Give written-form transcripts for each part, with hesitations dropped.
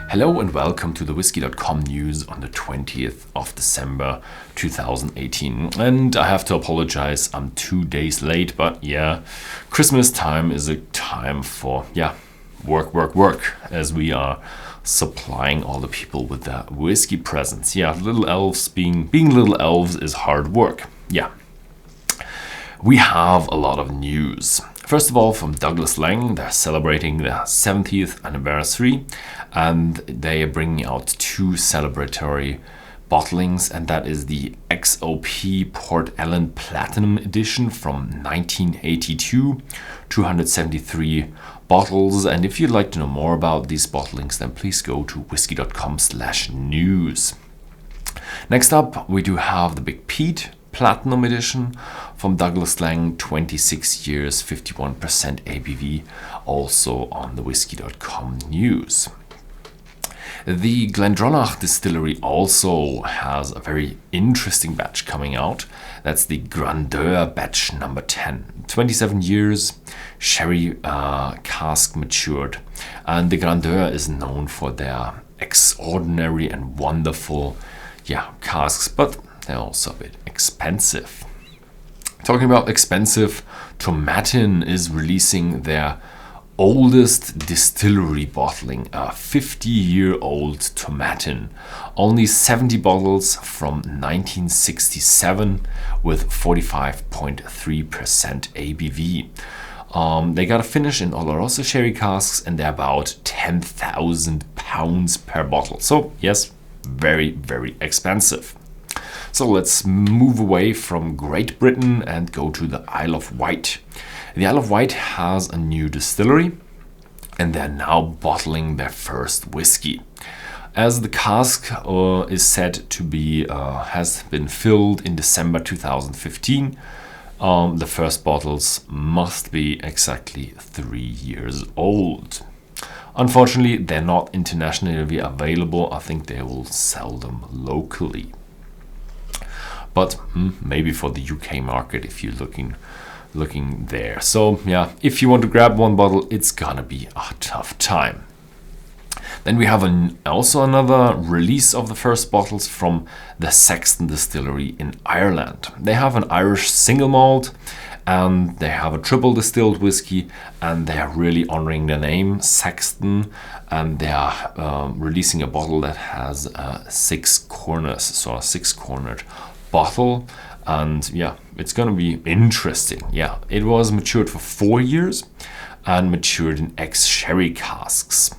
Hello and welcome to the Whisky.com news on the 20th of December 2018. And I have to apologize, I'm 2 days late, but yeah, Christmas time is a time for, work, as we are supplying all the people with their whiskey presents. Yeah, little elves, being little elves is hard work. Yeah. We have a lot of news. First of all, from Douglas Laing, they're celebrating their 70th anniversary and they are bringing out two celebratory bottlings, and that is the XOP Port Ellen Platinum Edition from 1982, 273 bottles. And if you'd like to know more about these bottlings, then please go to whisky.com/news. Next up, we do have the Big Peat Platinum Edition from Douglas Laing, 26 years, 51% ABV, also on the Whisky.com news. The GlenDronach Distillery also has a very interesting batch coming out. That's the Grandeur Batch number 10. 27 years, sherry cask matured. And the Grandeur is known for their extraordinary and wonderful casks, but they're also a bit expensive. Talking about expensive, Tomatin is releasing their oldest distillery bottling, a 50-year-old Tomatin. Only 70 bottles from 1967 with 45.3% ABV. They got a finish in Oloroso sherry casks and they're about 10,000 pounds per bottle. So yes, very, very expensive. So let's move away from Great Britain and go to the Isle of Wight. The Isle of Wight has a new distillery and they're now bottling their first whiskey. As the cask is said to be has been filled in December 2015, the first bottles must be exactly 3 years old. Unfortunately, they're not internationally available. I think they will sell them locally. But maybe for the UK market if you're looking there. So yeah, if you want to grab one bottle, it's gonna be a tough time. Then we have also another release of the first bottles from the Sexton Distillery in Ireland. They have an Irish single malt and they have a triple distilled whiskey, and they are really honoring their name, Sexton, and they are releasing a bottle that has 6 corners, so a 6-cornered bottle. And yeah, it's gonna be interesting. Yeah, it was matured for 4 years and matured in ex-sherry casks.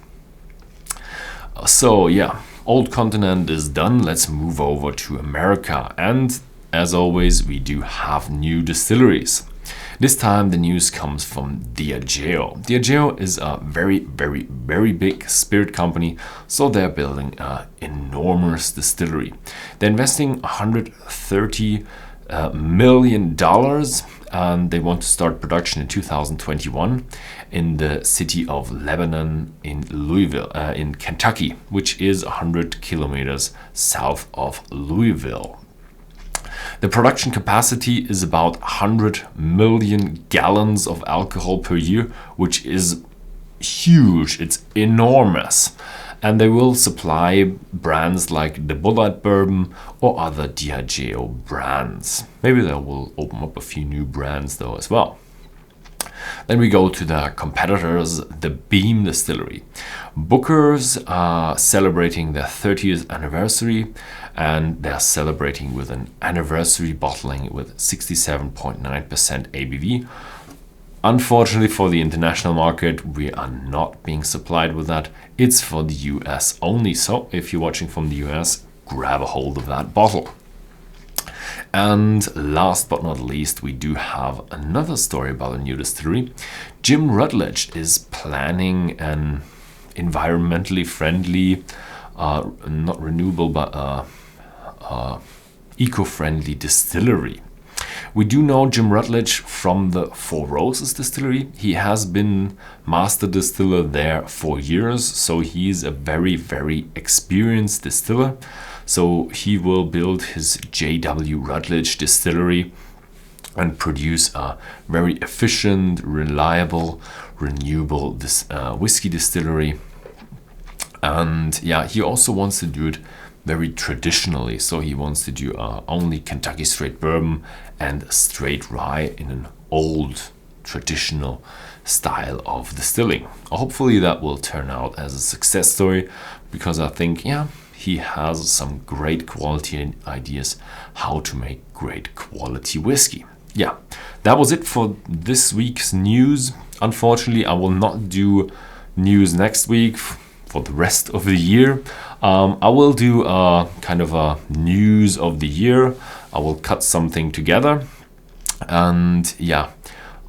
So yeah, old continent is done. Let's move over to America, and as always we do have new distilleries. This time the news comes from Diageo. Diageo is a very, very, very big spirit company, so they're building an enormous distillery. They're investing $130 million, and they want to start production in 2021 in the city of Lebanon in Louisville, in Kentucky, which is 100 kilometers south of Louisville. The production capacity is about 100 million gallons of alcohol per year, which is huge. It's enormous. And they will supply brands like the Bulleit bourbon or other Diageo brands. Maybe they will open up a few new brands though as well. Then we go to the competitors, the Beam Distillery. Booker's are celebrating their 30th anniversary, and they're celebrating with an anniversary bottling with 67.9% ABV. Unfortunately for the international market, we are not being supplied with that. It's for the US only, so if you're watching from the US, grab a hold of that bottle. And last but not least, we do have another story about a new distillery. Jim Rutledge is planning an environmentally friendly, not renewable, but eco-friendly distillery. We do know Jim Rutledge from the Four Roses Distillery. He has been master distiller there for years, so he's a very, very experienced distiller. So he will build his J.W. Rutledge Distillery and produce a very efficient, reliable, renewable whiskey distillery. And yeah, he also wants to do it very traditionally. So he wants to do only Kentucky straight bourbon and straight rye in an old traditional style of distilling. Hopefully that will turn out as a success story, because I think, yeah, he has some great quality ideas how to make great quality whiskey. Yeah, that was it for this week's news. Unfortunately, I will not do news next week for the rest of the year. I will do kind of a news of the year. I will cut something together, and yeah,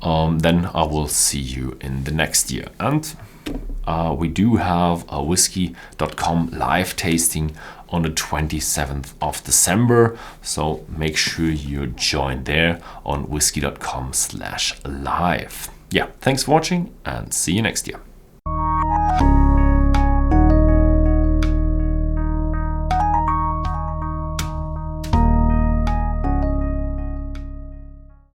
then I will see you in the next year. And we do have a Whisky.com live tasting on the 27th of December. So make sure you join there on Whisky.com/live. Yeah, thanks for watching and see you next year.